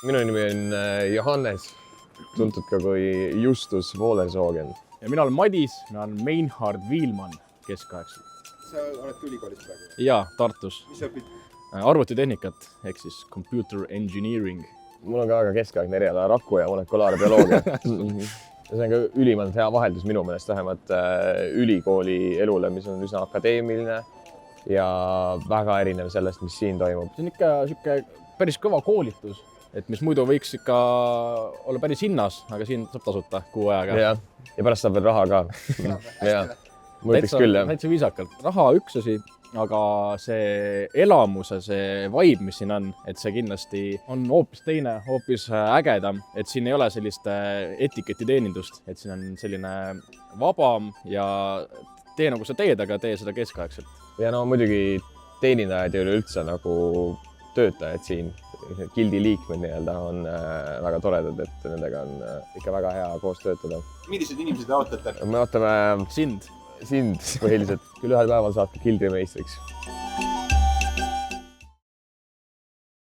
Minu nimi on Johannes, tuntud ka kui Justus Voolersoogen. Ja mina olen Madis, mina olen Meinhard Viilmann keskaegselt. Sa oled ülikoolis praegu? Jaa, Tartus. Mis sa õpid? Arvutitehnikat ehk siis computer engineering. Mul on ka väga keskaegne eriala raku- ja molekulaarbioloogia. See on ka ülimalt hea vaheldus minu meelest vähemalt ülikooli elule, mis on üsna akadeemiline ja väga erinev sellest, mis siin toimub. See on ikka siuke päris kõva koolitus, et mis muidu võiks ikka olla päris hinnas, aga siin saab tasuta kuu ajaga. Ja pärast saab veel raha ka. Ma ütleks küll, jah. Täitsa viisakalt. Raha üks asi, aga see elamuse, see vibe, mis siin on, et see kindlasti on hoopis teine, hoopis ägedam, et siin ei ole sellist etiketiteenindust, et siin on selline vabam ja tee nagu sa teed, aga tee seda keskaegselt. Ja no muidugi teenindajad ei ole üldse nagu töötajad siin. Gildi liikmed nii-öelda on väga toredad, et nendega on ikka väga hea koos töötada. Millised inimesed ootate? Me ootame Sind sind põhiliselt. Küll ühel päeval saad ka gildi meistriks.